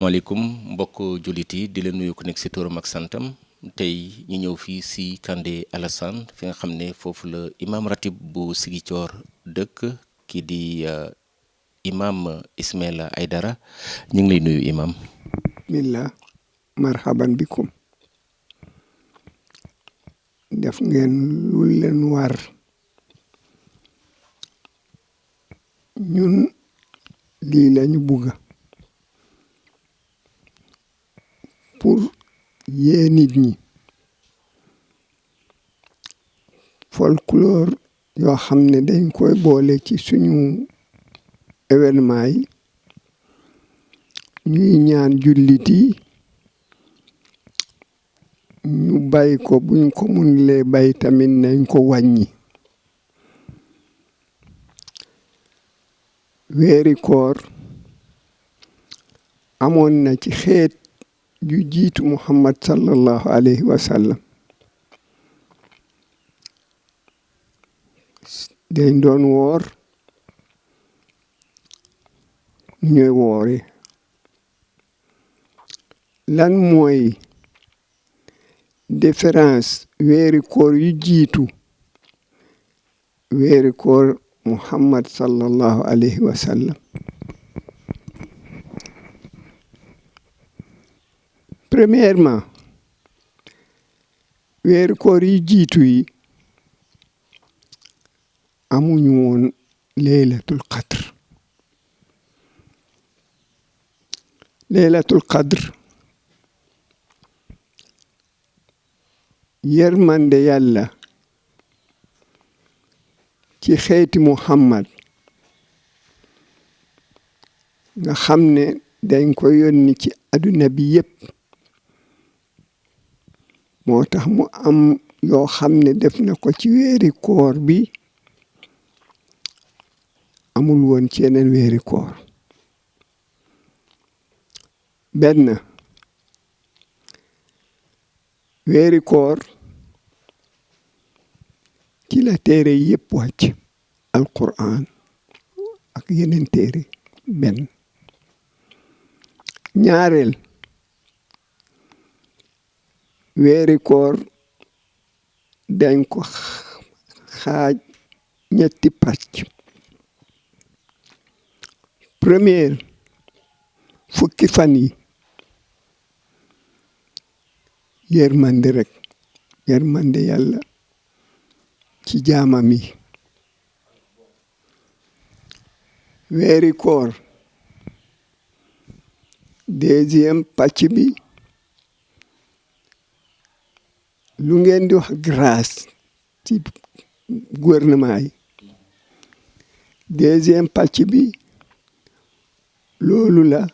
maaleykum mbokk jullit yi di leen nuyu ku nekk ci turam ak santam tey ñu ñëw fii ci Kandé Alassane fi nga xam ne foofu la imam ratib bu Ziguinchor dëkk kii di imam Ismaïla Aidara ñu ngi lay nuyu imam. bismillah marhaban bikum def ngeen lu leen war ñun lii lañu bugga pour yee nit ñi folklore yoo xam ne dañ koy boole ci suñu événement yi ñuy ñaan jullit yi ñu bay ko buñ ko mënulee bay tamit nañ ko wàññi weeri koor amoon na ci xeet ju jiitu Muhammad sallallahu alayhi wa sallam dañ doon woor ñooy woore lan mooy différence weeri koor yu jiitu weeri koor Muhammad sallallahu alayhi wa sallam premièrement weeri koor yu jiitu yi amuñu woon laylatul qadr laylatul qadr yërmande yàlla ci xeeti Muhammad nga xam ne dañ ko yónni ci àdduna bi yépp moo tax mu am yoo xam ne def na ko ci weeri koor bi amul woon ci yeneen weeri koor benn weeri koor ci la téere yépp wàcc alquran ak yeneen téere benn ñaareel weeri koor dañ ko xaaj ñetti pàcc premier fukki fan yi yërmande rek yërmande yàlla ci jaamam yi weeri koor deuxième pàcc bi lu ngeen di wax grâce ci gouvernement yi deuxième pàcc bi loolu la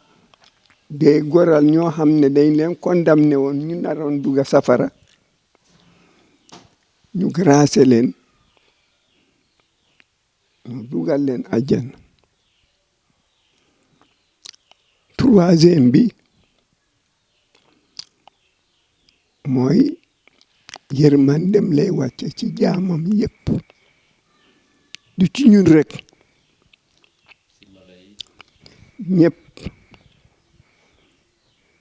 day goral ñoo xam ne dañ leen condamné woon ñu naroon dugg safara ñu grâce leen ñu dugal leen àjjana troisième bi mooy yërmandem lay wàcce ci jaamam yépp du ci ñun rek ñépp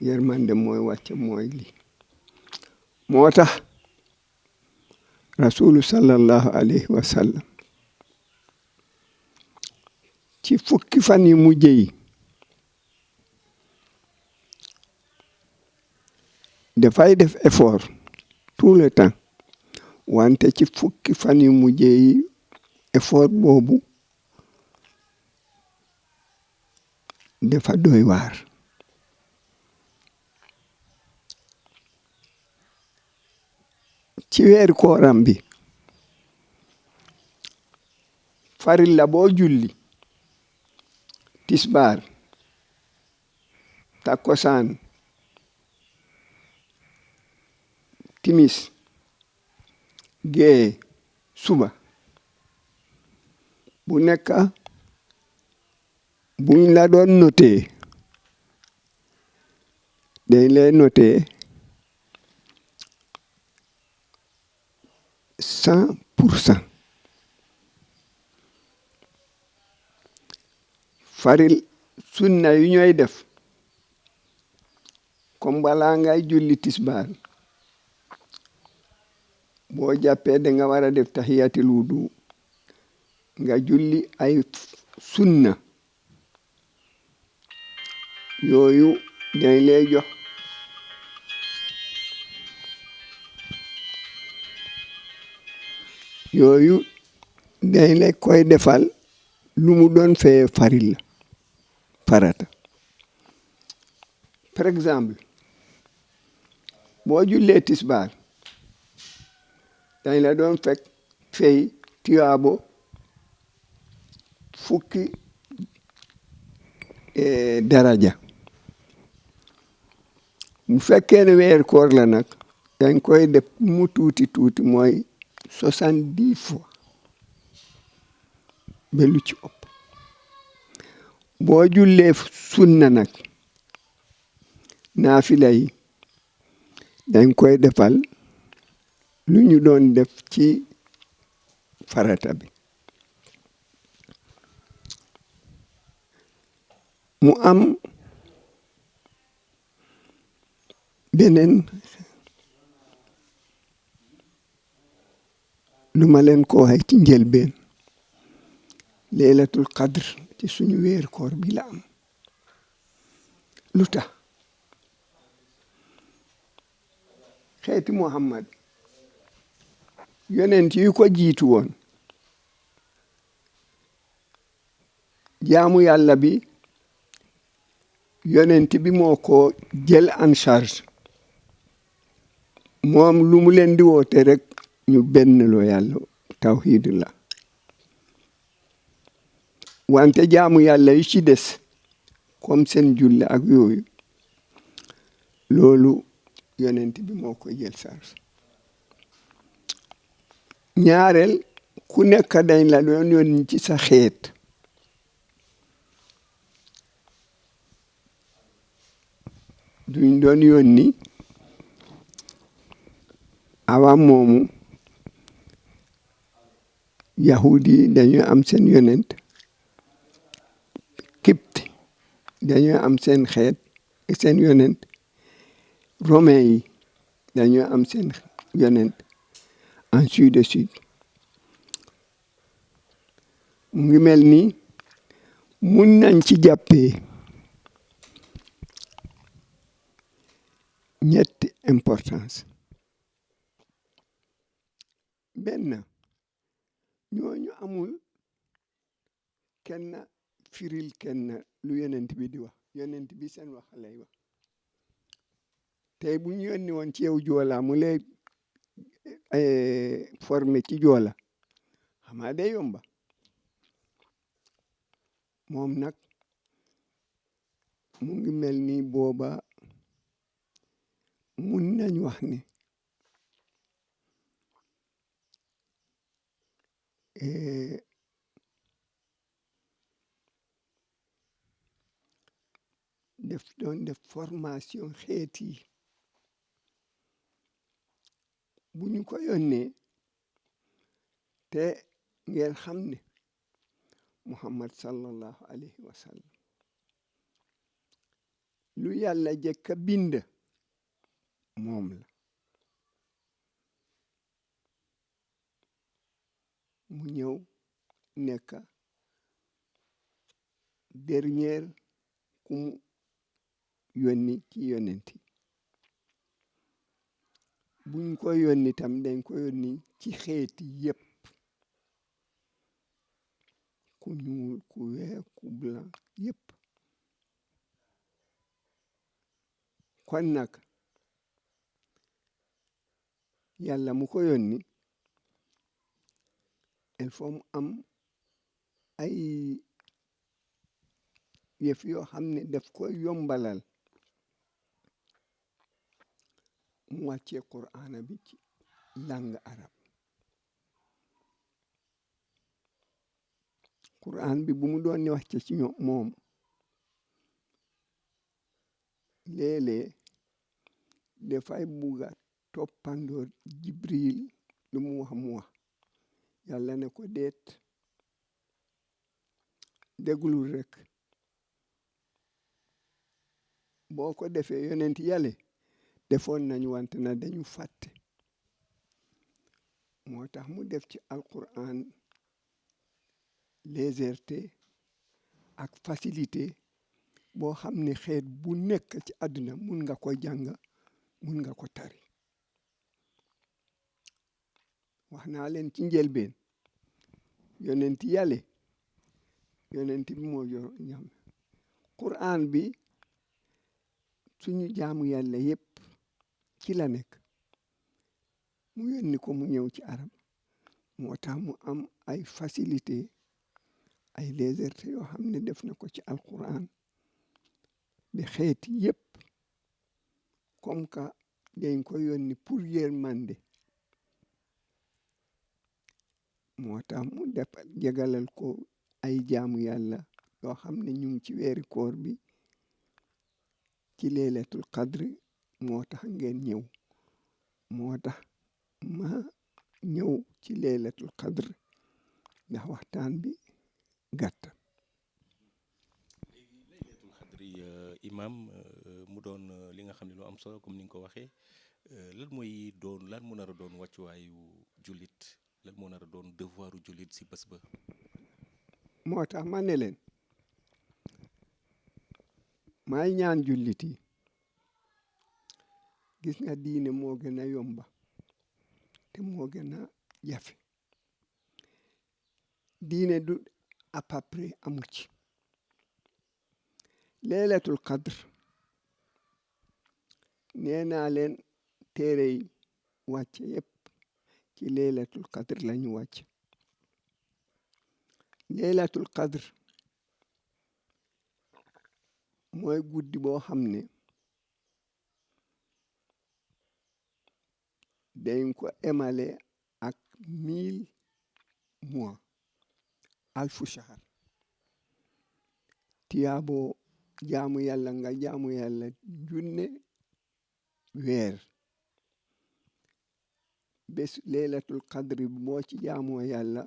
yërmandem mooy wàcce mooy li moo tax rasulu sallallahu alayhi wa sallam ci fukki fan yi mujj yi dafay def effort tout le temps wante ci fukki fan yu mujj yi effort boobu dafa doy waar ci weeru kooram bi farilla boo julli tisbaar takkusaan timis gee suba bu nekk buñ la doon noté dañ lay noté 100%. faril sunna yu ñooy def comme balaa ngay julli tisbaar boo jàppee da nga war a def tahiyatul wudu nga julli ay sunna yooyu dañ lay jox yooyu dañ lay koy defal lu mu doon fee farilla farata par exemple boo jullee tisbaar dañ la doon fekk fay tiyaabo fukki daraja bu fekkee ne weer koor la nag dañ koy def mu tuuti tuuti mooy 70 fois ba lu ci ëpp boo jullee sunna nag naafila yi dañ koy defal lu ñu doon def ci farata bi mu am beneen lu ma leen ko waxee ci njëlbeen leelatul qadr ci suñu weer koor bi la am lu tax xeeti Muhammad yonent yi ko jiitu woon jaamu yàlla bi yonent bi moo ko jël en charge moom lu mu leen di woote rek ñu benn loo yàlla tawhid la wante jaamu yàlla yu ci des comme seen julli ak yooyu loolu yonent bi moo ko jël charge ñaareel ku nekk dañ la doon yónni ci sa xeet duñ doon yónni awam moomu yahudi dañoo am seen yonent kipt dañoo am seen xeet seen yonent romain yi dañoo am seen yonent ainsi de suite mu ngi mel ni mun nañ ci jàppee ñetti importance benn ñooñu amul kenn firil kenn lu yonent bi di wax yonent bi seen wax lay wax tey bu ñu yónni woon ci yow joola mu lay formé ci joola xamaa day yomba moom nag mu ngi mel ni booba mun nañ wax ne def doon def formation xeet yi bu ñu ko yónnee te ngeen xam ne Muhammad sallallahu alayhi wa sallam lu yàlla jëkk a bind moom la mu ñëw nekk dernier ku mu yónni ci yonent yi buñ ko yónni tam dañ ko yónni ci xeeti yépp ku ñuul ku weex ku blanc yépp kon nag yàlla mu ko yónni il faut mu am ay yëf yoo xam ne daf ko yombalal mu wàccee Qur'ana bi ci langue arabe Qur'an bi bu mu doon ni wàcce ci moom léeg-léeg dafay bugga toppandoor Jibril lu mu wax yàlla ne ko déet déglul rek boo ko defee yonent yàlla defoon nañu wante na dañu fàtte moo tax mu def ci alquran légèreté ak facilité boo xam ne xeet bu nekk ci àdduna mun nga ko jàng mun nga ko tari wax naa leen ci njëlbeen yonent yàlla yonent bi moo yor ñam quran bi suñu jaamu yàlla yépp ci la nekk mu yónni ko mu ñëw ci arab moo tax mu am ay facilité ay légèreté yoo xam ne def na ko ci alquran bi xeeti yépp comme que dañ ko yónni pour yërmande moo tax mu def jegalal ko ay jaamu yàlla yoo xam ne ñu ngi ci weeri koor bi ci leelatul qadri moo tax ngeen ñëw moo tax ma ñëw ci leelatul qadr ndax waxtaan bi gàtt léegi laylatul xadri imam mu doon li nga xam ne lu am solo comme ni nga ko waxee lan mooy doon lan mu nar a doon wàccuwaayu jullit lan moo nar a doon devoiru jullit si bés ba moo tax ma ne leen may ñaan jullit yi gis nga diine moo gën a yomba te moo gën a jafe diine du à peu près amu ci leelatul qadr nee naa leen téere yi wàcc yépp ci leelatul qadr lañu wàcc leelatul qadr mooy guddi boo xam ne dañ ko émale ak 1000 mois alfu shahar tiyaabo jaamu yàlla nga jaamu yàlla junne weer bés leelatul qadri boo ci jaamoo yàlla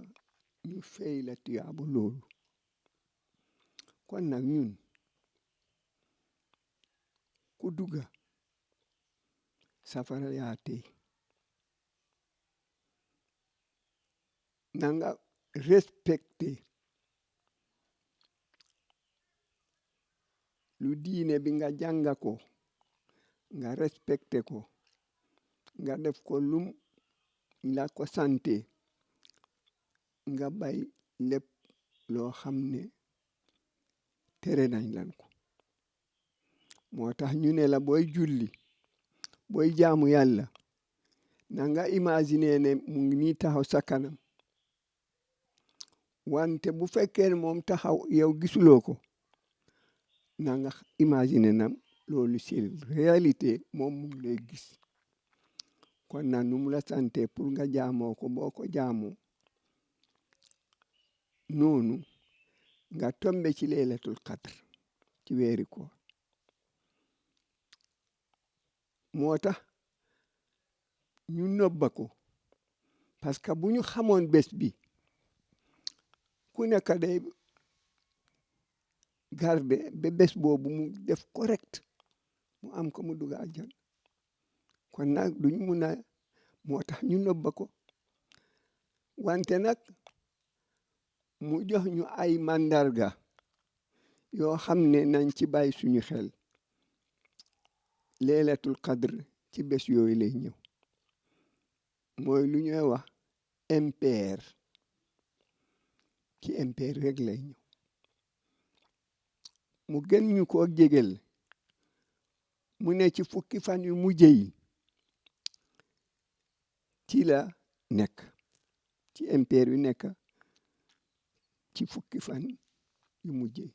ñu fay la tiyaabo loolu kon nag ñun ku dugga safara yaa tey na nga respecté lu diine bi nga jànga ko nga respecté ko nga def ko lum la ko sante nga bay lépp loo xam ne tere nañ lan ko moo tax ñu ne la booy julli booy jaamu yàlla na nga imaginer ne mu ngi nii taxaw sa kanam wante bu fekkee ne moom taxaw yow gisuloo ko na nga imaginer na loolu c'est réalité moom mu ngi lay gis kon na nu mu la sante pour nga jaamoo ko boo ko jaamoo noonu nga tombe ci leelatul qadr ci weeri koor moo tax ñu nobba ko parce que bu ñu xamoon bés bi ku nekk day garde ba bés boobu mu def correct mu am ko mu dugg àjjana kon nag duñ mun a moo tax ñu nobba ko wante nag mu jox ñu ay mandarga yoo xam ne nañ ci bàyyi suñu xel leelatul qadr ci bés yooyu lay ñëw mooy lu ñuy wax impair ci impair rek lay ñëw mu gën ñu koo jegel mu ne ci fukki fan yu mujj yi ci la nekk ci impair yu nekk ci fukki fan yu mujj yi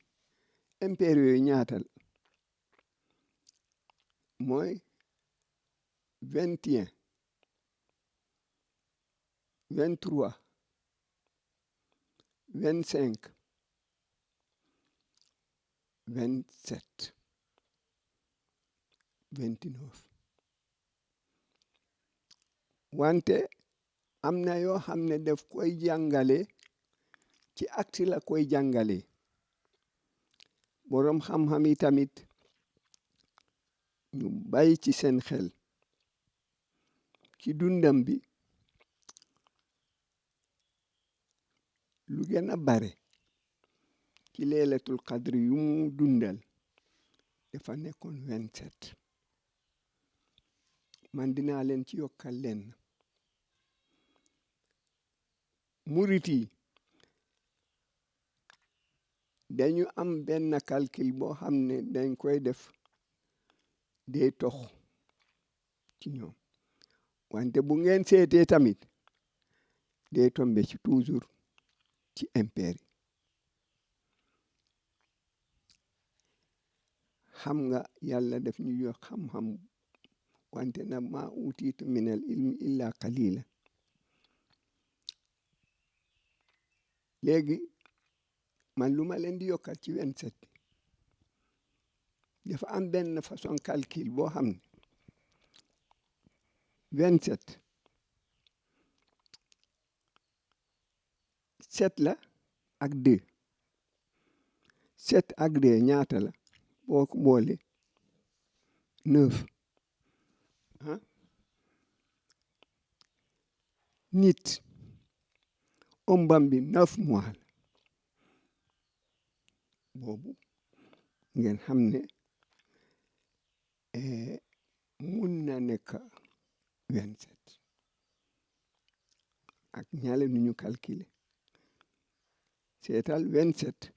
impair yooyu ñaatal mooy 21 23 25 27 29 wante am na yoo xam ne daf koy jàngale ci acte la koy jàngale boroom xam-xam yi tamit ñu bàyyi ci seen xel ci dundam bi lu gën a bare ci leelatul qadri yu mu dundal dafa nekkoon 27 man dinaa leen ci yokkal leen murit yi dañu am benn calcul boo xam ne dañ koy def day tox ci ñoom wante bu ngeen seetee tamit day tombe ci toujours ci impair yi xam nga yàlla def ñu jox xam-xam wante na ma utiitu minal ilmi illa qalila léegi man lu ma leen di yokkal ci 27 dafa am benn façon calcul boo xam ne 27 7 la ak 2 7 ak 2 ñaata la boo ko boole 9 ah nit ombam bi 9 mois la boobu ngeen xam ne mun na nekk 27 ak ñaale nu ñu calculer seetal 27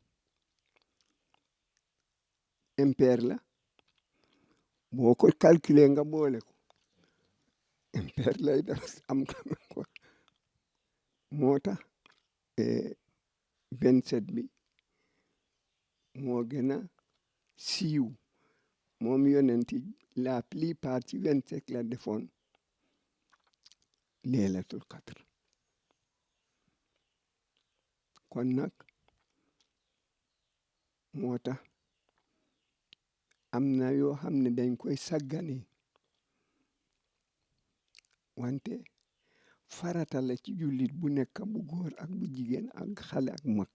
impair la boo ko calculer nga boole ko impair lay def am ko moo tax 27 bi moo gën a siiw moom yonenti la plupart ci 27 la defoon leelatul qadr kon nag moo tax am na yoo xam ne dañ koy saggane wante farata la ci jullit bu nekk bu góor ak bu jigéen ak xale ak mag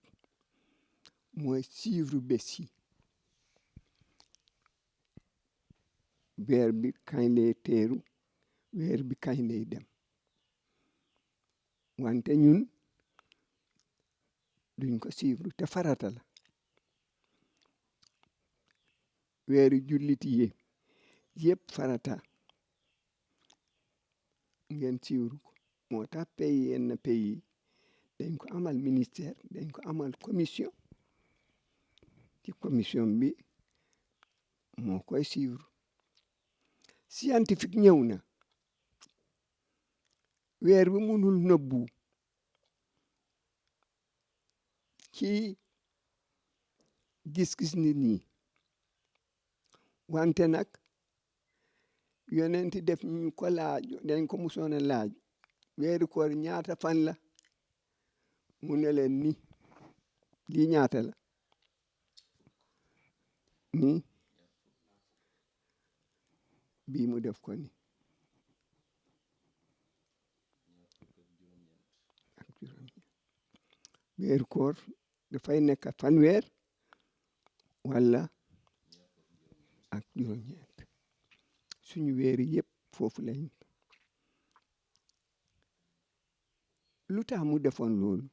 mooy suivre bés yi weer bi kañ lay teeru weer bi kañ lay dem wante ñun duñ ko suivre te farata la weeri jullit yi yëpp farata ngeen suivre ko moo tax pays yenn pays dañ ko amal ministère dañ ko amal commission ci commission bi moo koy suivre scientifique ñëw na weer bi munul nëbbu ci gis-gis nit ñi wante nag yonenti def ñu ko laaj dañ ko musoon a laaj weeru koor ñaata fan la mu ne leen ni lii ñaata la ni bii mu def ko ni ak juróom weeru koor dafay nekk fanweer wala ak juróom-ñeent suñu weeri yëpp foofu lañ lu tax mu defoon loolu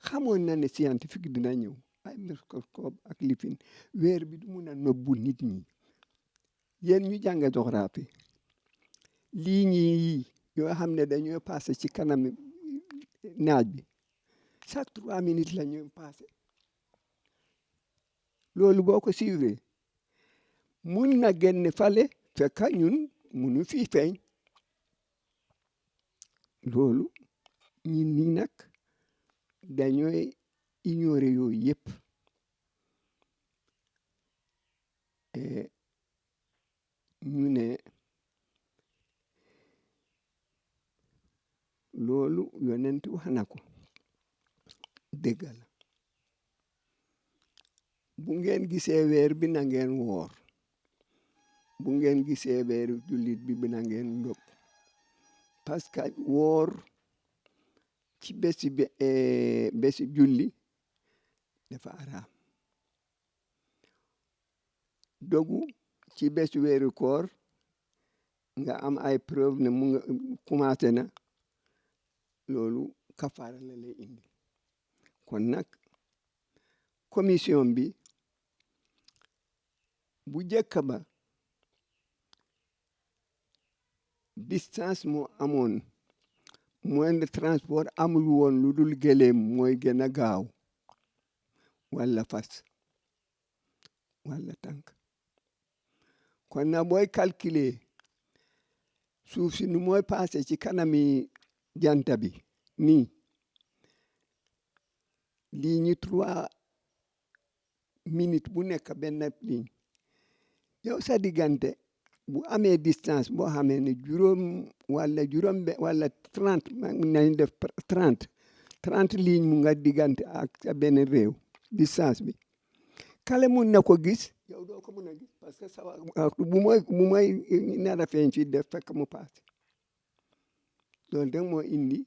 xamoon na ne scientifique dina ñëw ay microscope ak lifin weer bi du mun a nëbbu nit ñi yéen ñu jàng géographie lii ñi yoo xam ne dañoo passé ci kanam naaj bi chaque 3 minutes la ñuy passé loolu boo ko suivre mun na génn fale fekk ñun munu fii feeñ loolu ñun ñi nag dañooy ignorer yooyu yëpp ñu ne loolu yonent wax na ko dëgg la bu ngeen gisee weer bi na ngeen woor bu ngeen gisee weeru jullit bi na ngeen ndóg parce que woor ci bési julli dafa araam dogu ci bésu weeru koor nga am ay preuve ne mu nga commencé na loolu kafaara la lay indi kon nag commission bi bu njëkk ba distance moo amoon moyen de transport amul woon lu dul gëléem mooy gën a gaaw walla fas walla tànk kon na booy calculer suuf si nu mooy passé ci kanami janta bi nii ligne 3 minutes bu nekk benn ligne yow sa diggante bu amee distance boo xamee ne juróom walla 30 nañ def 30 ligne mu nga diggante ak sa benn réew distance bi kale mun na ko gis yow doo ko mun a gis parce que sa bu mooy nar a feeñ ci def fekk mu paase loolu rek moo indi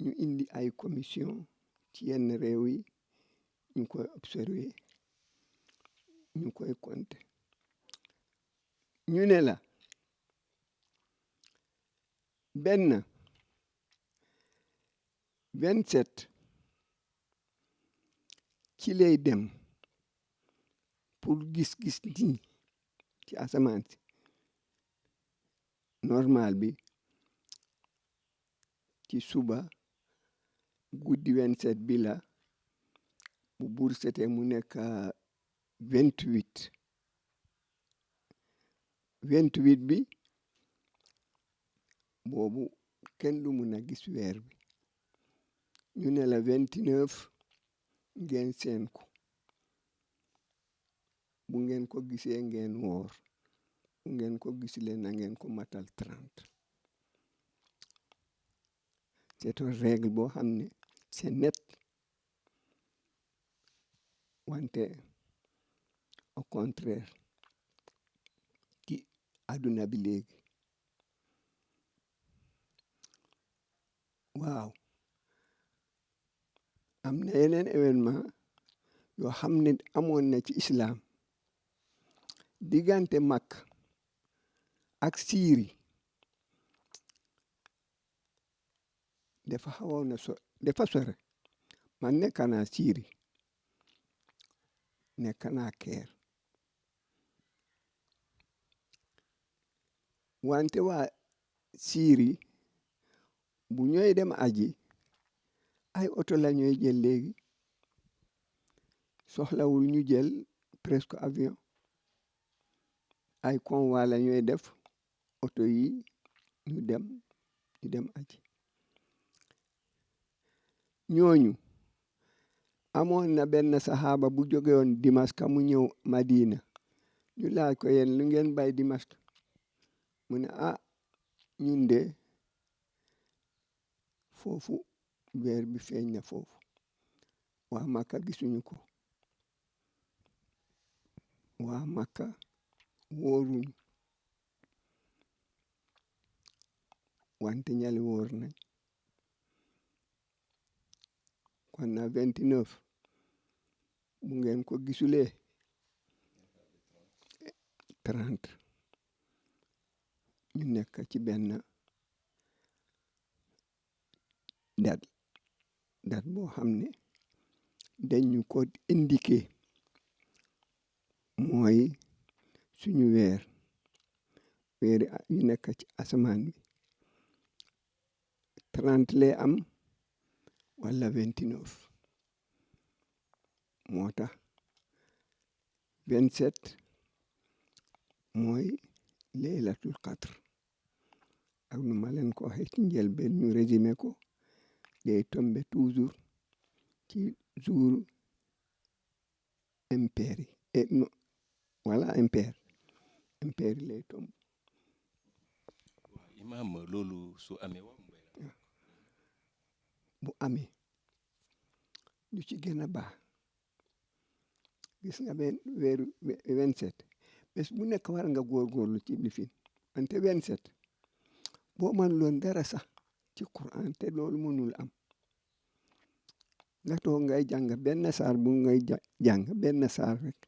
ñu indi ay commission ci yenn réew yi ñu koy observer ñu koy compter ñu ne la benn 27 ci lay dem pour gis-gis nii ci asamaan si normal bi ci suba guddi 27 bi la bu buur setee mu nekk 28 bi boobu kenn du mun a gis weer bi ñu ne la 29 ngeen seen ko bu ngeen ko gisee ngeen woor bu ngeen ko gislee na ngeen ko matal 30 c'est une règle boo xam ne c'est net wante au contraire ci àdduna bi léegi waaw am na yeneen événement yoo xam ne amoon na ci islam diggante Makka ak Syrie dafa xawoon na dafa sore man nekk naa Syrie nekk naa Caire wante waa Syrie bu ñooy dem aji ay oto la ñooy jël léegi soxlawul ñu jël presque avion ay convoi la ñooy def oto yi ñu dem aji ñooñu amoon na benn saxaaba bu jóge woon Dimaska mu ñëw Madina ñu laaj ko yéen lu ngeen bay Dimaska mu ne ñun de foofu weer bi feeñ na foofu waa Makka gisuñu ko waa Makka wóoruñu wante ñali wóor nañ kon na 29 bu ngeen ko gisulee 30 ñu nekk ci benn dat boo xam ne dañu ko indiqué mooy suñu weeri yu nekk ci asamaan bi 30 lay am walla 29 moo tax 27 mooy laylatul qadr ak nu ma leen ko waxee ci njëlbeen ñu résumé ko day tombe toujours ci jour impair yi voilà impair lay tombe imaam loolu su amee bu amee lu ci gën a baax gis nga benn weeru 27 bés bu nekk war nga góorgóorlu ci lifin wante 27 boo man loon dara sax ci Quran te loolu mënul am nga toog ngay jàng benn saar bu ngay jàng benn saar rek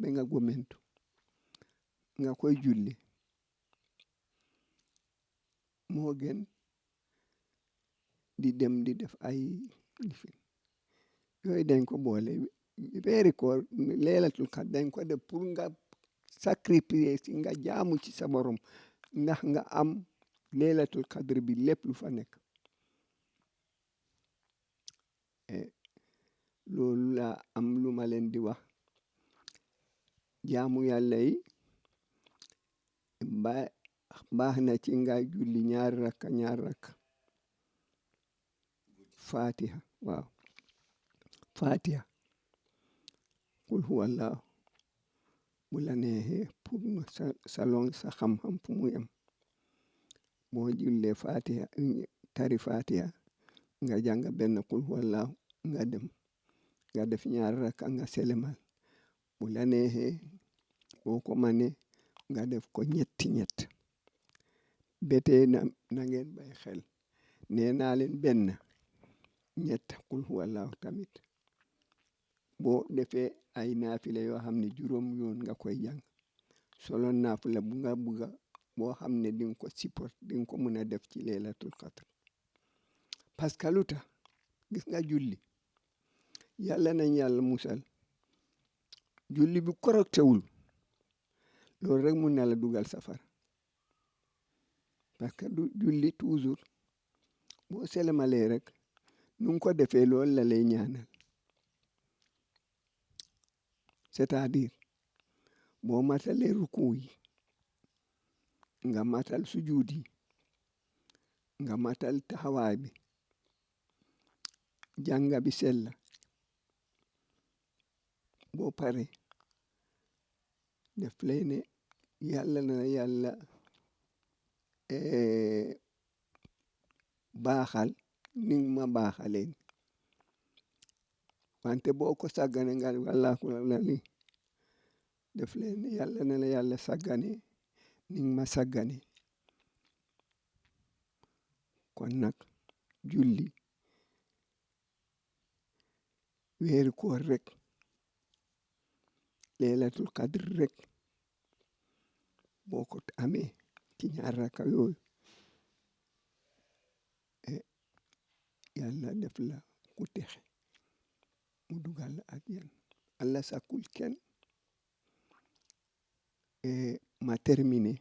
ba nga gomentu nga koy julli moo gën di dem di def ay lifin yooyu dañ ko boole weeri koor leelatul qadr dañ ko def pour nga sacrifier si nga jaamu ci sa borom ndax nga am leelatul qadr bi lépp lu fa nekk loolu laa am lu ma leen di wax jaamu yàlla yi baax na ci nga julli ñaari rakka fatiha waaw fatiha qul huwallahu bu la neexee pour salon sa xam-xam fu mu yem boo jullee fatiha tari fatiha nga jàng benn qul huwallahu nga dem nga def ñaari rakka nga selemal bu la neexee boo ko mane nga def ko ñett betee na ngeen bay xel nee naa leen benn ñett qul huwallahu tamit boo defee ay naafila yoo xam ne juróom yoon nga koy jàng solo naafila bu nga bugga boo xam ne di nga ko support di nga ko mën a def ci leelatul qadr parce que lu tax gis nga julli yàlla nañ yàlla musal julli bi correcté wul loolu rek mun na la dugal safara parce que du julli toujours boo selemalee rek nu nga ko defee loolu la lay ñaanal c'est-à-dire boo matalee ruku yi nga matal sujud yi nga matal taxawaay bi jànga bi sella boo pare def lay ne yàlla na yàlla baaxal ni ma baaxaleen wante boo ko sàggane nga walla ko la ni def leen yàlla na la yàlla sàggane ni ma sàggane kon nag julli weeru koor rek leelatul qadr rek boo ko amee ci ñaar rakka yooyu yàlla def la ku texe mu dugal la ak yan Allah sàkkul kenn ma terminé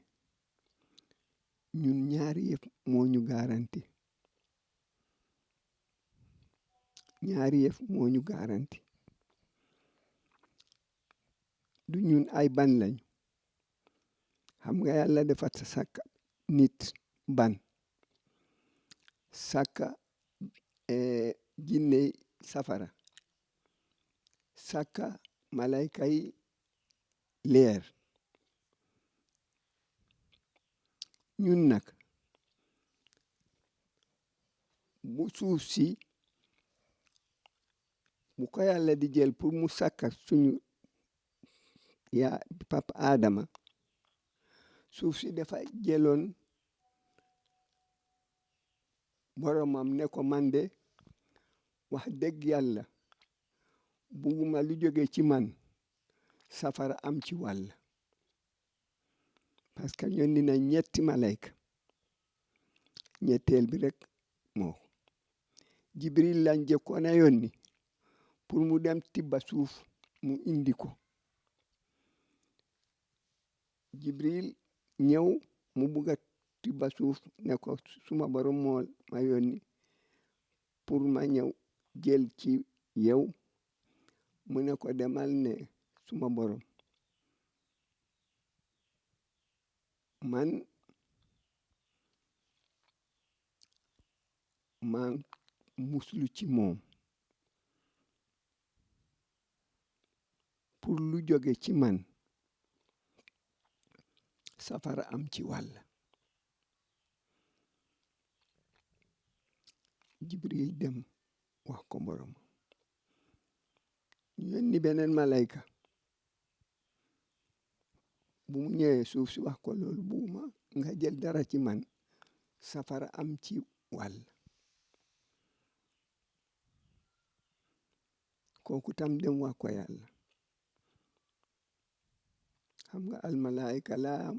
ñun ñaari yëf moo ñu garanti du ñun ay ban lañu xam nga yàlla dafa sàkka nit ban sàkka jinne safara sàkka malayka yi leer ñun nag bu suuf si bu ko yàlla di jël pour mu sàkka suñu yaa papa Adama suuf si dafa jëloon boromam ne ko man de wax dëgg yàlla bugguma lu jóge ci man safara am ci wàll parce que yónni na ñetti malayka ñetteel bi rek moo Jibril lañ jëkkoon a yónni pour mu dem tibba suuf mu indi ko Jibril ñëw mu bugga tibba suuf ne ko suma borom moo ma yónni pour ma ñëw jël ci yow mu ne ko demal ne suma borom man maa muslu ci moom pour lu jóge ci man safara am ci wàll Jibril dem wax ko borom ñu yónni beneen malayka bu mu ñëwee suuf si wax ko loolu buuma nga jël dara ci man safara am ci wàll kooku tam dem wax ko yàlla xam nga almalaayika laa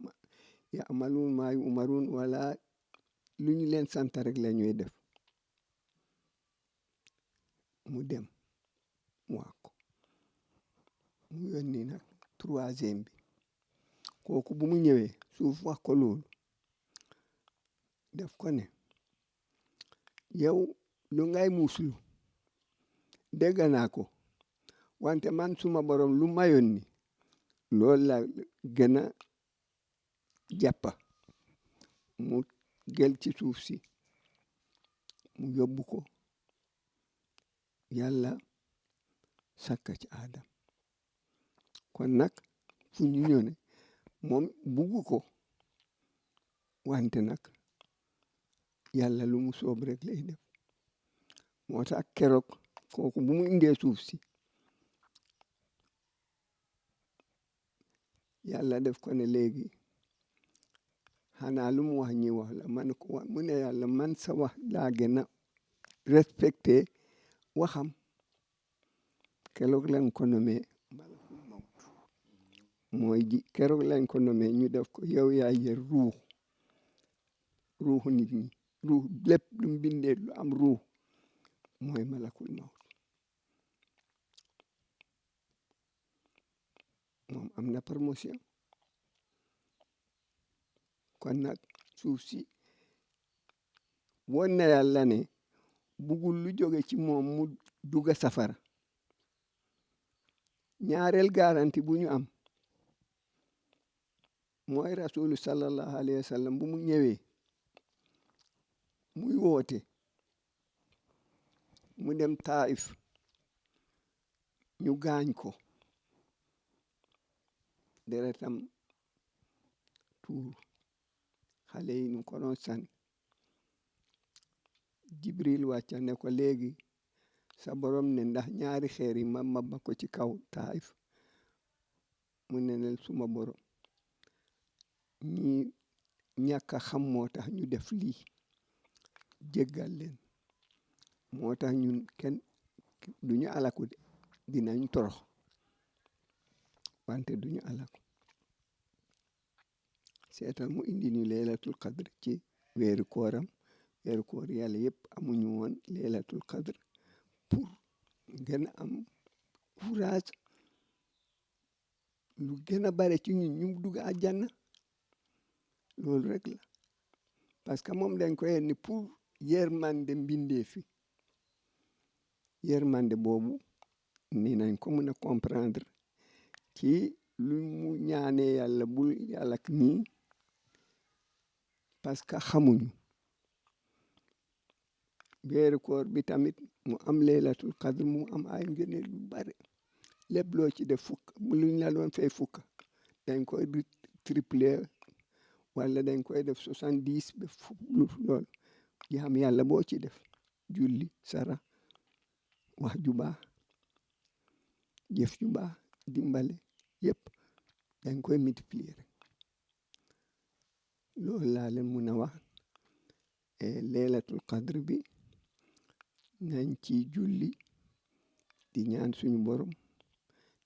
ya'maluun maa yu'maruun wala lu ñu leen sant rek la ñuy def. mu dem mu wax ko mu yónni nag troisième bi kooku bu mu ñëwee suuf wax ko loolu def ko ne yow lu ngay muuslu dégg naa ko wante man suma borom lu ma yónni loolu la gën a jàppa mu gel ci suuf si mu yóbbu ko yàlla sakka ci Adam kon nag fu ñu ñëw ne moom buggu ko wante nag yàlla lu mu soob rek lay def moo tax keroog kooku bu mu indee suuf si yàlla def ko ne léegi xanaa lu mu wax ñi wax la man ko wax mu ne yàlla man sa wax laa gën a respecté waxam keroog lañ ko nommé malakul mawt mooy ji keroog lañ ko nommé ñu def ko yow yaa yor ruuxu nit ñi ruux lépp lu mu bindee lu am ruux mooy malakul mawt moom am na promotion kon nag suuf si woon na yàlla ne bugul lu jóge ci moom mu dugga safara ñaareel garanti bu ñu am mooy rasulu sallallahu alayhi wa sallam bu mu ñëwee muy woote mu dem Taif ñu gaañ ko deretam tuur xale yi ñu ko doon sànni Jibril wàcca ne ko léegi sa borom ne ndax ñaari xeer yi ma mabba ko ci kaw Taif mu ne nel suma borom ñi ñàkk a xam moo tax ñu def lii jéggal leen moo tax ñun kenn duñu alaku de dinañ torox wante duñu alaku seetal mu indi ñu leelatul qadr ci weeru kooram weeru koor yàlla yëpp amuñu woon leelatul qadr pour gën a am courage lu gën a bare ci ñun ñu dugg àjjana loolu rek la parce que moom dañ koy ni pour yërmande mbindee fi yërmande boobu ni nañ ko mën a comprendre ci lu mu ñaanee yàlla bul yàlla ak ñii parce que xamuñu weeru koor bi tamit mu am leelatul qadr mu am ay ngëneel yu bare lépp loo ci def fukk luñ la doon fay fukk dañ koy tripler wala dañ koy def 70 ba fukk lool jaam yàlla boo ci def julli sara wax ju baax jëf ju baax dimbale yëpp dañ koy multiplier rek loolu laa leen mun a wax leelatul qadr bi nañ ci julli di ñaan suñu borom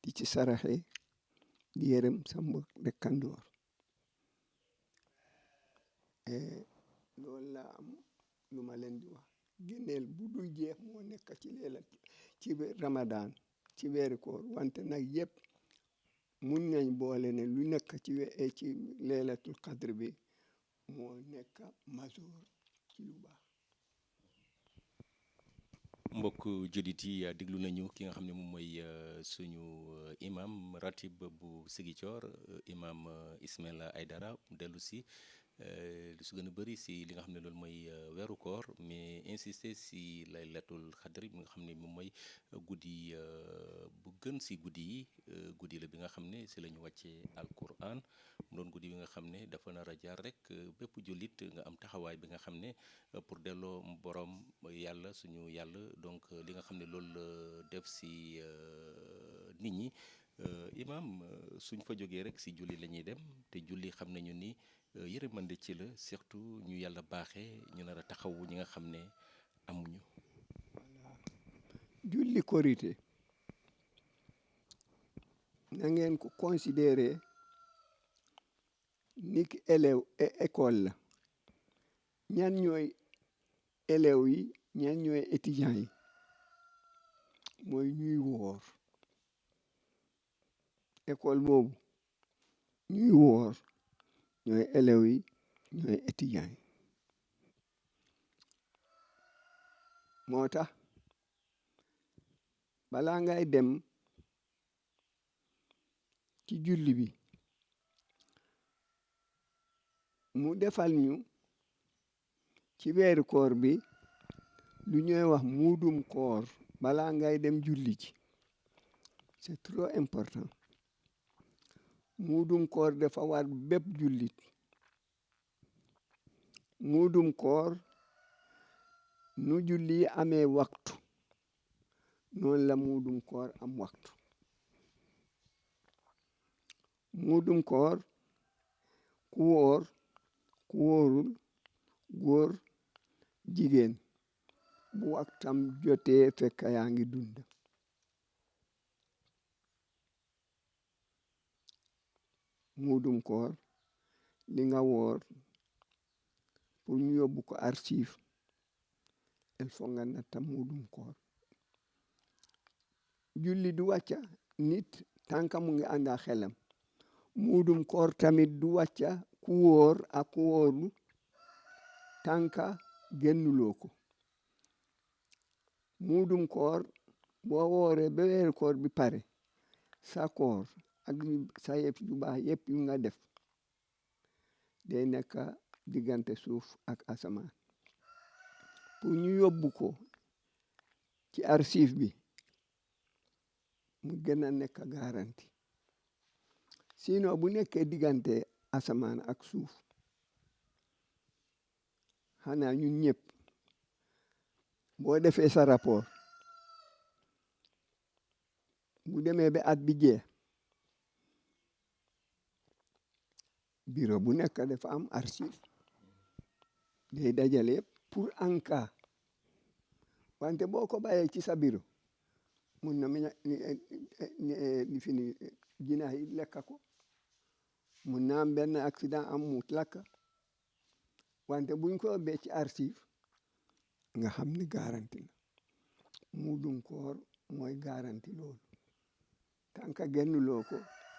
di ci saraxe di yërëm sa mbokk dëkkandoor loolu laa am lu ma leen di wax génneel bu dul jeex moo nekk ci leelat ci Ramadan ci weeru koor wante nag yëpp mun nañ boole ne lu nekk ci leelatul qadr bi moo nekk masoor ci lu baax mbokk jullit yi déglu nañu ki nga xam ne moom mooy suñu imam ratib bu Ziguinchor imam Ismaïla Aidara dellu si lu su gën a bëri si li nga xam ne loolu mooy weeru koor mais insister si laylatul xadri bi nga xam ne moom mooy guddi bu gën si guddi yi guddi la bi nga xam ne si la ñu wàccee alquran mu doon guddi bi nga xam ne dafa nar a jaar rek bépp jullit nga am taxawaay bi nga xam ne pour delloo borom yàlla suñu yàlla donc li nga xam ne loolu la def si nit ñi imam suñ fa jógee rek si julli la ñuy dem te julli xam nañu ni yërmande ci la surtout ñu yàlla baaxee ñu nar a taxawu ñi nga xam ne amuñu. julli korité na ngeen ko considéré niki élève école la ñan ñooy élèves yi ñan ñooy étudiants yi mooy ñuy woor école boobu ñuy woor ñooy élèves yi ñooy étudiants yi moo tax balaa ngay dem ci julli bi mu defal ñu ci weeru koor bi lu ñuy wax muudum koor balaa ngay dem julli ci c'est trop important muudum koor dafa war bépp jullit muudum koor nu julli amee waxtu noonu la muudum koor am waxtu muudum koor ku wóor ku wóorul góor jigéen bu waxtam jotee fekk yaa ngi dund muudum koor li nga woor pour ñu yóbbu ko archive il faut nga natta muudum koor julli du wàcca nit tànka mu ngi ànda xelam muudum koor tamit du wàcca ku wóor ak ku wóorul tànka génnuloo ko muudum koor boo wooree ba weeru koor bi pare sa koor ak sa yëf yu baax yëpp yu nga def day nekk diggante suuf ak asamaan pour ñu yóbbu ko ci archive bi mu gën a nekk garanti sinon bu nekkee diggante asamaan ak suuf xanaa ñun ñëpp boo defee sa rapport bu demee ba at bi jeex bureau bu nekk dafa am archive day dajale yëpp pour en cas wante boo ko bàyyee ci sa bureau mun na ni fini jinax yi lekk ko mun na am benn accident am mu lakk wante buñ ko bee ci archive nga xam ni garanti la muudum koor mooy garanti loolu tànka génnuloo ko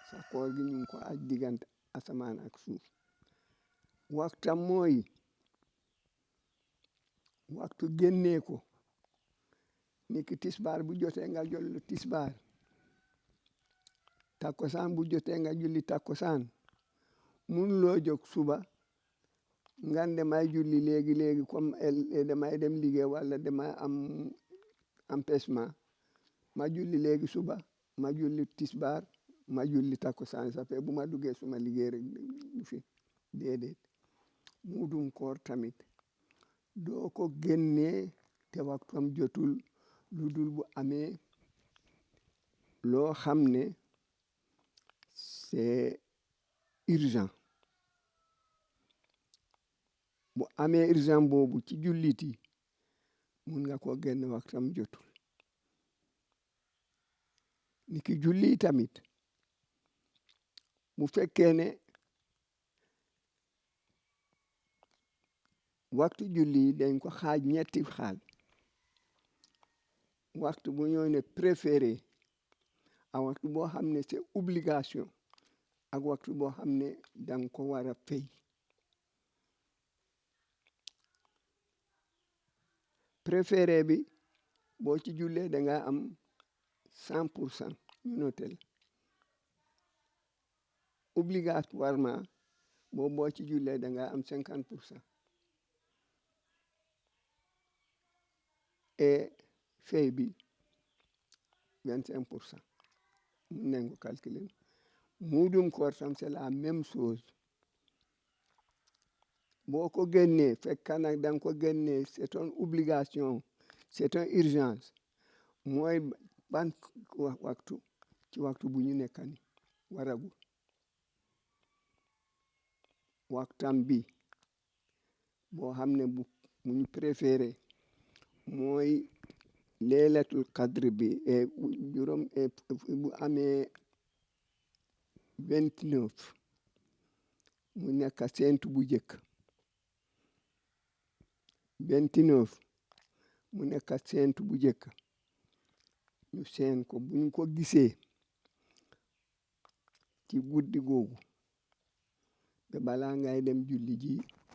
sa koor gi ñu ngi ko aj diggante asamaan ak suuf waxtam mooy waxtu génnee ko niki tisbaar bu jotee nga julli tisbaar takkusaan bu jotee nga julli takkusaan mënuloo jóg suba nga damay julli léegi comme damay dem liggéey wala damay am empêchement ma julli léegi suba ma julli tisbaar ma julli takkusaan ça fait bu ma duggee suma liggéey rek fi déedéet muudum koor tamit doo ko génnee te waxtam jotul lu dul bu amee loo xam ne c'est urgent bu amee urgent boobu ci jullit yi mun nga ko génne waxtam jotul niki julli tamit bu fekkee ne waxtu julli dañ ko xaaj ñetti xaaj waxtu bu ñoo ne préféré ak waxtu boo xam ne c'est obligation ak waxtu boo xam ne danga ko war a fay préféré bi boo ci jullee da nga am 100% ñu notel obligatoirement boo ci jullee da nga am 50% et fay bi 25% mun nañ ko calculer muudum koor tam c'est la même chose boo ko génnee fekk nag da nga ko génnee c'est une obligation c'est une urgence mooy ban waxtu ci waxtu bu ñu nekk ni waragul waxtam bi boo xam ne bu ñu préféré mooy leelatul qadr bi juróom bu amee 29 mu nekk séentu bu jëkk 29 mu nekk séentu bu jëkk ñu seen ko buñ ko gisee ci guddi googu ba balaa ngay dem julli ji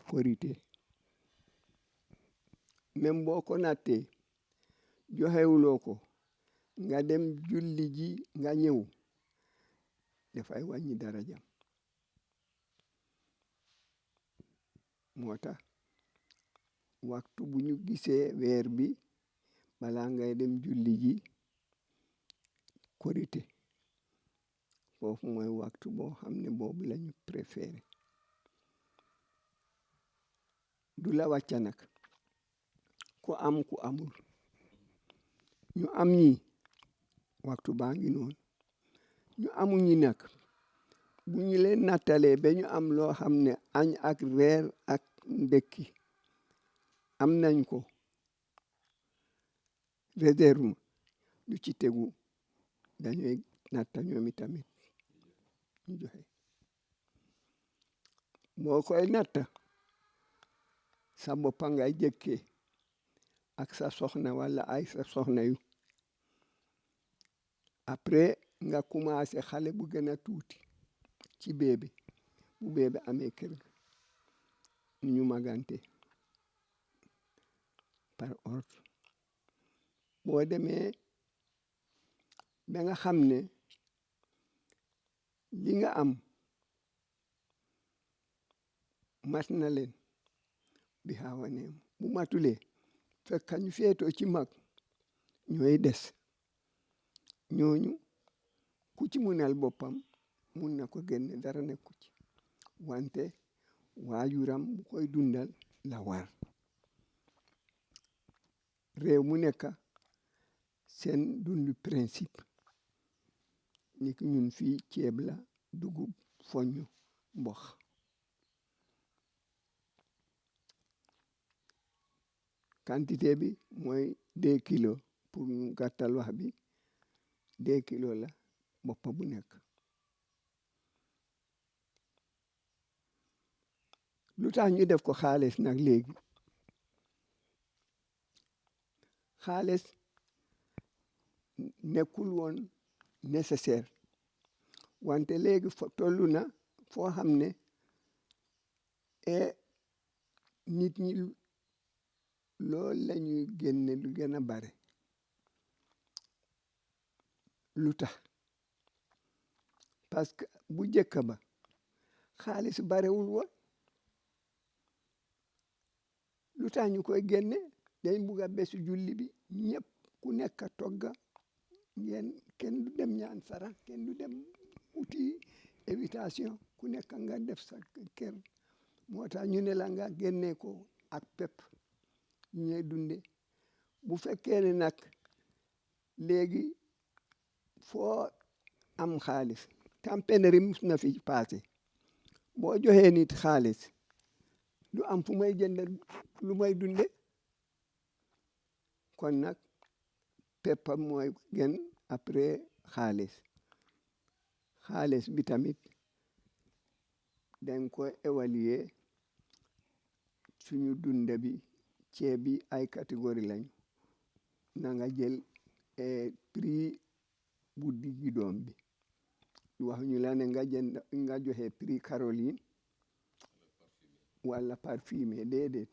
korité même boo ko nattee joxewuloo ko nga dem julli ji nga ñëw dafay wàññi darajam moo tax waxtu bu ñu gisee weer bi balaa ngay dem julli ji korité foofu mooy waxtu boo xam ne boobu lañu préféré du la wàcca nag ku am ku amul ñu am ñi waxtu baa ngi noonu ñu amul ñi nag bu ñu leen nattalee ba ñu am loo xam ne añ ak reer ak ndekki am nañ ko réserve lu ci tegu dañuy natta ñoomi tamit ñu joxe boo koy natta sa boppa ngay jëkkee ak sa soxna wala ay sa soxna yu après nga commencé xale bu gën a tuuti ci bébé bu bébé amee kër ga ñu magante par ordre boo demee ba nga xam ne li nga am mat na leen bi xaawaneem bu matulee fekk ñu feetoo ci mag ñooy des ñooñu ku ci munal boppam mun na ko génne dara nekku ci wante waajuram bu koy dundal la war réew mu nekk seen dundu principe ni ki ñun fii ceeb la dugub foñu mbox quantité bi mooy 2 kilos pour ñu gàttal wax bi 2 kilos la boppa bu nekk lu tax ñu def ko xaalis nag léegi xaalis nekkul woon nécessaire wante léegi tollu na foo xam ne nit ñi loolu la ñuy génne lu gën a bare lu tax parce que bu njëkk ba xaalis barewul woon lu tax ñu koy génne dañ bugg a bésu julli bi ñëpp ku nekk togga ngeen kenn du dem ñaan sarax kenn du dem uti invitation ku nekk nga def sa kër moo tax ñu ne la nga génne ko ak pepp ñu ñuy dunde bu fekkee ne nag léegi foo am xaalis tempéneri mus na fi passé boo joxee nit xaalis du am fu may jënd lu may dunde kon nag peppam mooy gën après xaalis bi tamit dañ ko évaluer suñu dunde bi ceeb bi ay catégorie lañ na nga jël prix bu diggi doom bi wax ñu la ne nga joxe prix Caroline wala parfumé déedéet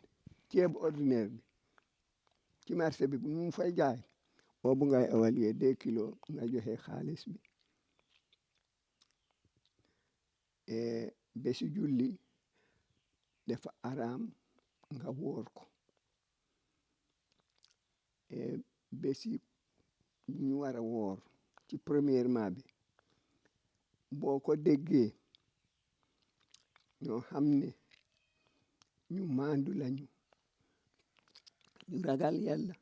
ceeb ordinaire bi ci marché bi mu fay jaay boobu ngay évaluer 2 kilos nga joxe xaalis bi bési julli dafa araam nga woor ko bési ñu war a woor ci premièrement bi boo ko déggee ñoo xam ne ñu maandu lañu ñu ragal yàlla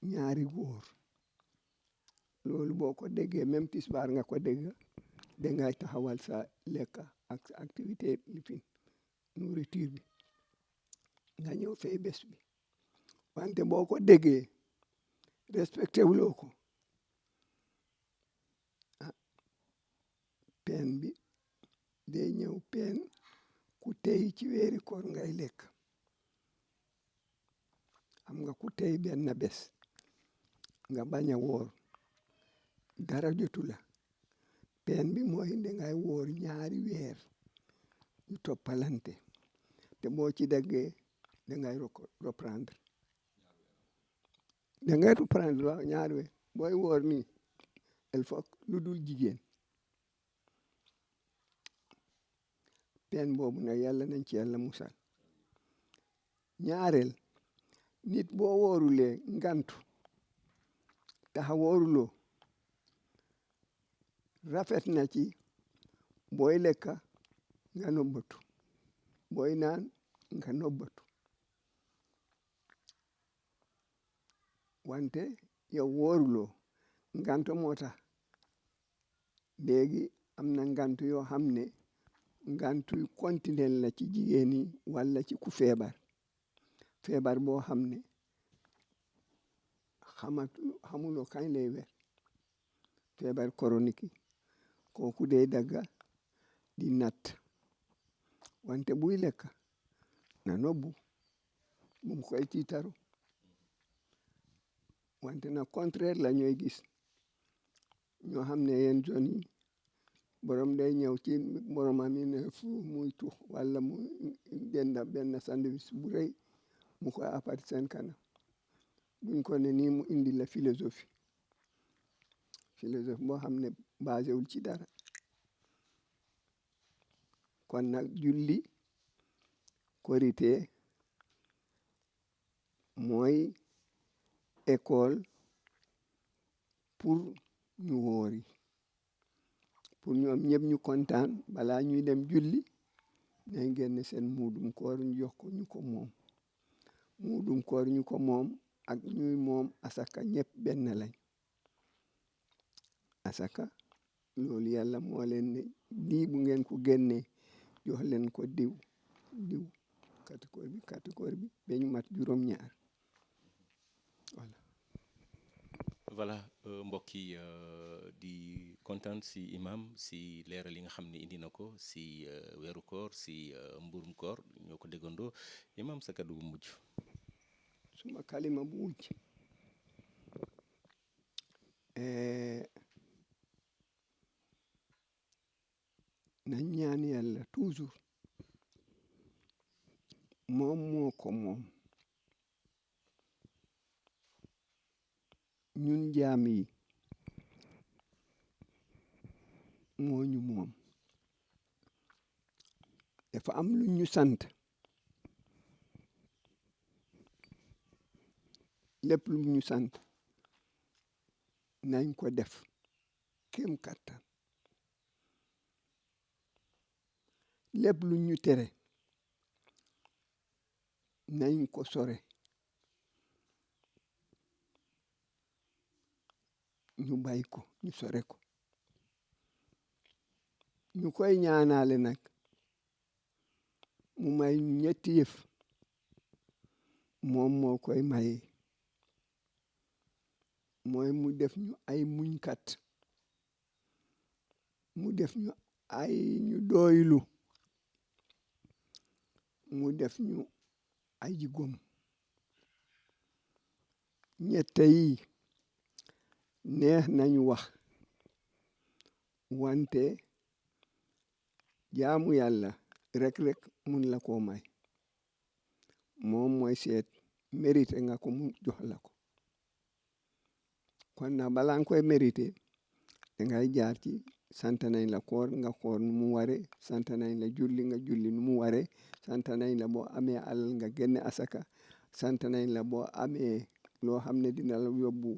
ñaari góor loolu boo ko déggee même tisbaar nga ko dégg dangay taxawal sa lekk ak sa activité lifin nourriture bi nga ñëw fay bés bi wante boo ko déggee respecté wuloo ko peen bi day ñëw peen ku tey ci weeri koor ngay lekk xam nga ku tey benn bés nga bañ a woor dara jotu la peen bi mooy dangay woor ñaari weer yu toppalante te boo ci daggee dangay reprendre waaw ñaari weer booy woor nii il faut lu dul jigéen peen boobu nag yàlla nañ ci yàlla musal ñaareel nit boo woorulee ngantu taxa wooruloo rafet na ci booy lekka nga nobbatu booy naan nga nobbatu wante yow wooruloo ngantu moo tax léegi am na ngantu yoo xam ne ngantu continuel la ci jigéen yi walla ci ku feebar boo xam ne xamuloo kañ lay wer feebar chronique yi kooku day dagga di natt wante buy lekk na nobbu bum koy tiitaru wante na contraire la ñooy gis ñoo xam ne yeen zone yi borom day ñëw ci boromam yi ne fu muy tux walla mu jënda benn sandwich bu rëy mu koy apart seen kanam buñ ko ne nii mu indi la philosophie boo xam ne basé wul ci dara kon nag julli korité mooy école pour ñu woori pour ñoom ñëpp ñu kontaan balaa ñuy dem julli nañ génne seen muudum koor ñu jox ko ñu ko moom muudum koor ñu ko moom ak ñuy moom asaka ñëpp benn lañ asaka loolu yàlla moo leen ne lii bu ngeen ko génnee jox leen ko diw catégorie bi ba ñu mat juróom-ñaar voilà mbokk yi di kontaan si imam si leeral yi nga xam ne indi na ko si weeru koor si mburum koor ñoo ko déggandoo imam sa kaddu bu mujj. suma kalima bu mujj nañ ñaan yàlla toujours moom moo ko moom ñun jaam yi moo ñu moom dafa am lu ñu sant lépp lu ñu sant nañ ko def kem kattan lépp lu ñu tere nañ ko sore ñu bay ko ñu sore ko ñu koy ñaanaale nag mu may ñu ñetti yëf moom moo koy maye mooy mu def ñu ay muñkat mu def ñu ay ñu doylu mu def ñu ay gom ñette yi neex nañu wax wante jaamu yàlla rek mun la koo may moom mooy seet mérité nga ko mu jox la ko kon nag balaa nga koy mérité dangay jaar ci sant nañ la koor nga koor nu mu ware sant nañ la julli nga julli nu mu ware sant nañ la boo amee alal nga génne asaka sant nañ la boo amee loo xam ne dina la yóbbu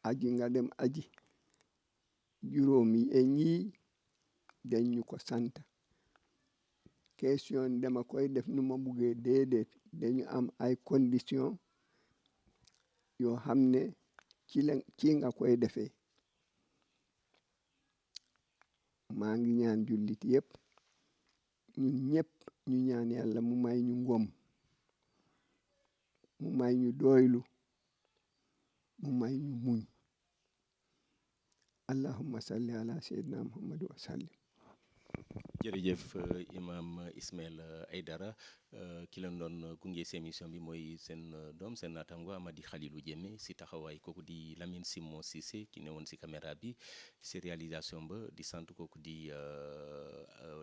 aji nga dem aji juróomi ñii dañ ñu ko sant question dama koy def nu ma buggee déedéet dañu am ay condition yoo xam ne ci nga koy defee maa ngi ñaan jullit yëpp ñun ñëpp ñu ñaan yàlla mu may ñu ngom mu may ñu doylu mu may ñu muñ allahumma salli ala sayyidina muhammad wa sallim jërëjëf imam Ismaël Aidara ki leen doon gunge si émission bi mooy seen doom seen naataango Amady Khalilou Diémé si taxawaay kooku di Lamine Simon Cissé ki ne woon si caméra bi si réalisation ba di sant kooku di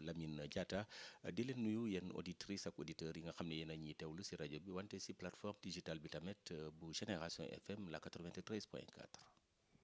Lamine Diatta di leen nuyu yéen auditrices ak auditeurs yi nga xam ne yéen a ñuy teewlu si rajo bi wante si plateforme digitale bi tamit bu Génération FM la 93.4.